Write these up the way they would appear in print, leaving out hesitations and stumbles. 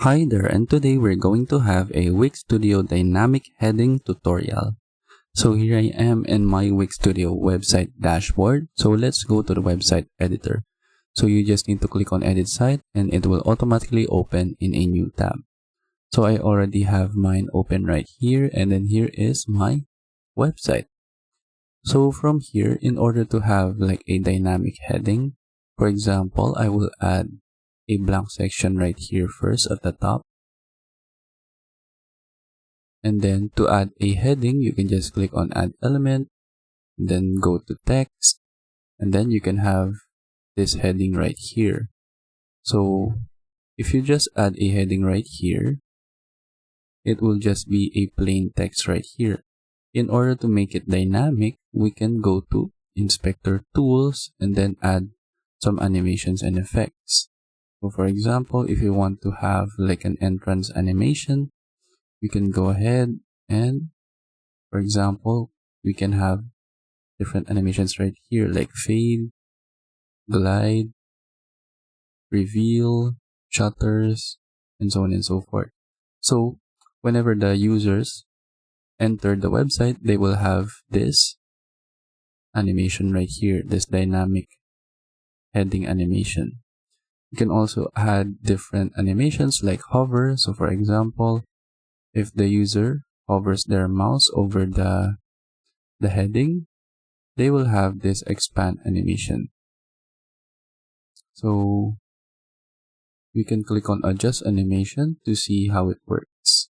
Hi there, and today we're going to have a Wix Studio Dynamic Heading tutorial. So here I am in my Wix Studio website dashboard. So let's go to the website editor. So you just need to click on Edit Site and it will automatically open in a new tab. So I already have mine open right here, and then here is my website. So from here, in order to have like a dynamic heading, for example, I will add a blank section right here first at the top. And then to add a heading, you can just click on Add Element, and then go to Text, and then you can have this heading right here. So if you just add a heading right here, it will just be a plain text right here. In order to make it dynamic, we can go to Inspector Tools and then add some animations and effects. So for example, if you want to have like an entrance animation, we can go ahead and, for example, we can have different animations right here like fade, glide, reveal, shutters, and so on and so forth. So whenever the users enter the website, they will have this animation right here, this dynamic heading animation. You can also add different animations like hover. So for example, if the user hovers their mouse over the heading, they will have this expand animation. So we can click on adjust animation to see how it works.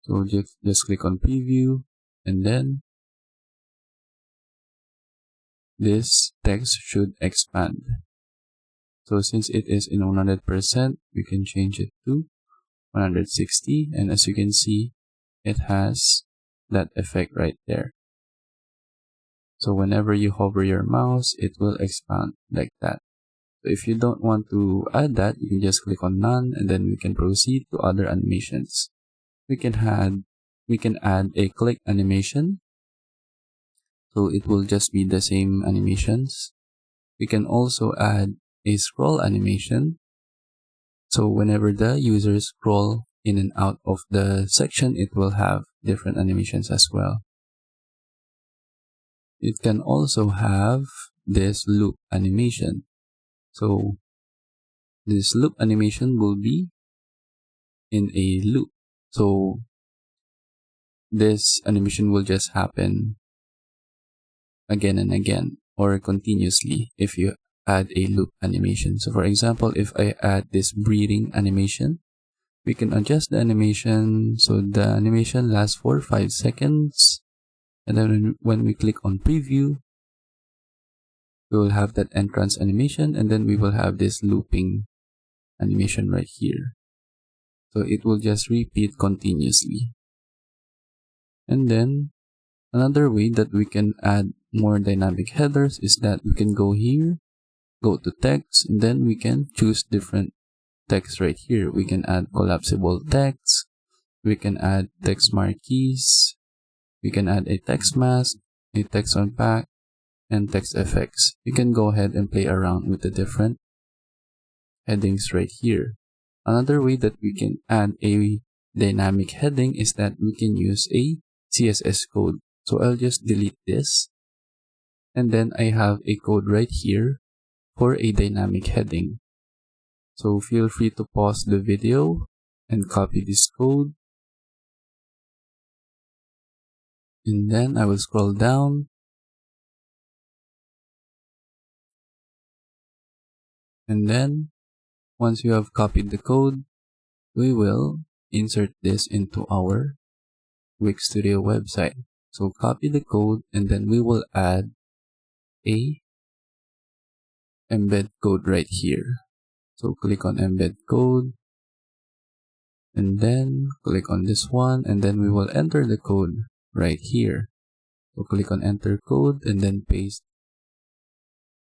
So just click on preview, and then this text should expand. So since it is in 100%, we can change it to 160, and as you can see, it has that effect right there. So whenever you hover your mouse, it will expand like that. So if you don't want to add that, you can just click on none, and then we can proceed to other animations. We can add a click animation. So it will just be the same animations. We can also add a scroll animation. So whenever the users scroll in and out of the section, it will have different animations as well. It can also have this loop animation. So this loop animation will be in a loop. So this animation will just happen again and again or continuously if you add a loop animation. So for example, if I add this breathing animation, we can adjust the animation so the animation lasts for 5 seconds, and then when we click on preview, we will have that entrance animation, and then we will have this looping animation right here. So it will just repeat continuously. And then another way that we can add more dynamic headers is that we can go here, go to text, and then we can choose different text right here. We can add collapsible text, we can add text marquees, we can add a text mask, a text unpack, and text effects. You can go ahead and play around with the different headings right here. Another way that we can add a dynamic heading is that we can use a CSS code. So I'll just delete this, and then I have a code right here for a dynamic heading. So feel free to pause the video and copy this code. And then I will scroll down. And then once you have copied the code, we will insert this into our Wix Studio website. So copy the code, and then we will add a embed code right here. So click on embed code, and then click on this one, and then we will enter the code right here. So click on enter code, and then paste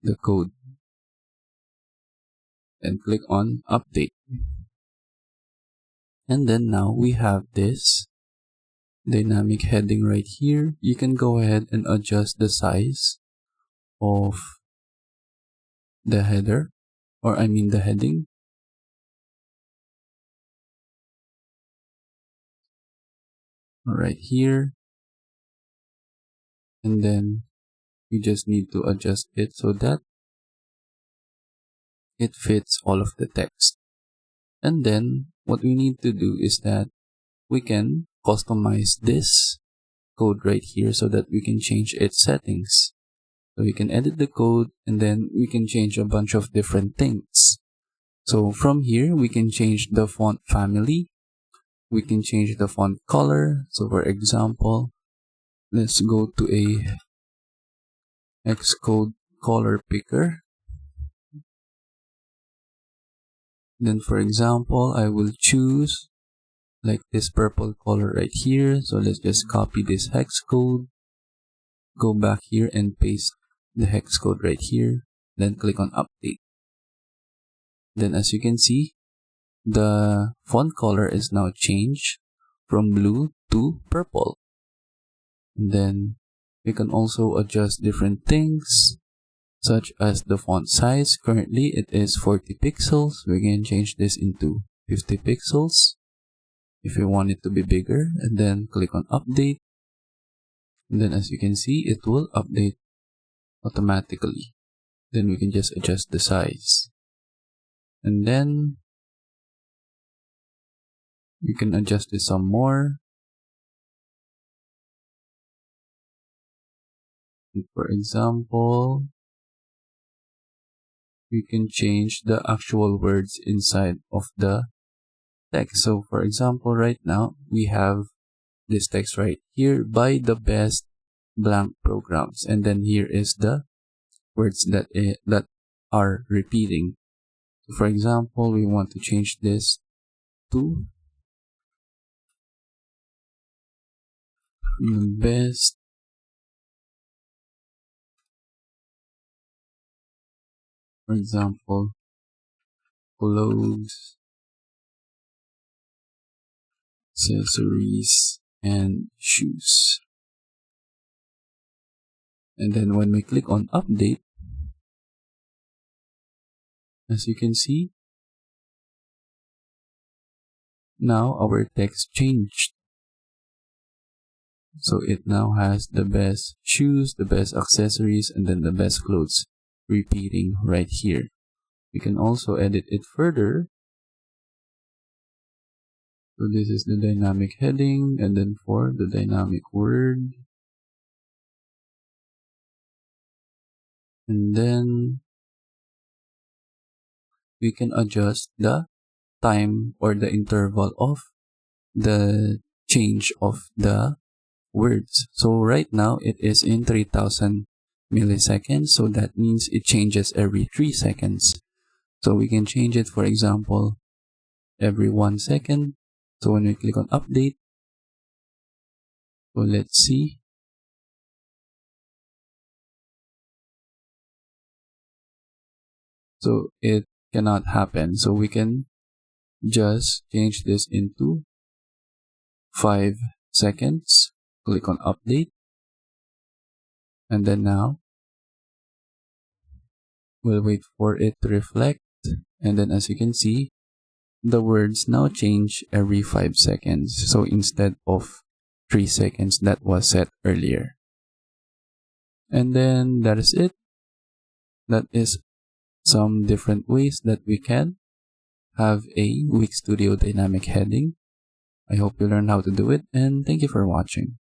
the code, and click on update. And then now we have this dynamic heading right here. You can go ahead and adjust the size of the header, or I mean the heading. right here, and then we just need to adjust it so that it fits all of the text. And then what we need to do is that we can customize this code right here so that we can change its settings. So we can edit the code and then we can change a bunch of different things. So from here, we can change the font family. We can change the font color. So for example, let's go to a Xcode color picker. Then for example, I will choose like this purple color right here. So let's just copy this hex code, go back here and paste the hex code right here, then click on update. Then as you can see, the font color is now changed from blue to purple. And then we can also adjust different things such as the font size. Currently it is 40 pixels. We can change this into 50 pixels if you want it to be bigger, and then click on update. And then as you can see, it will update automatically. Then we can just adjust the size. And then you can adjust this some more. And for example, we can change the actual words inside of the text. So for example, right now we have this text right here: buy the best blank programs, and then here is the words that are repeating. So for example, we want to change this to the best for example clothes, accessories, and shoes. And then when we click on update, as you can see, now our text changed. So it now has the best shoes, the best accessories, and then the best clothes repeating right here. We can also edit it further. So this is the dynamic heading, and then for the dynamic word, and then we can adjust the time or the interval of the change of the words. So right now it is in 3000 milliseconds, so that means it changes every 3 seconds. So we can change it, for example, every 1 second. So when we click on update, so let's see. So it cannot happen. So we can just change this into 5 seconds. Click on update. And then now we'll wait for it to reflect. And then as you can see, the words now change every 5 seconds. So instead of 3 seconds that was set earlier. And then that is it. That is some different ways that we can have a Wix Studio Dynamic Heading. I hope you learned how to do it, and thank you for watching.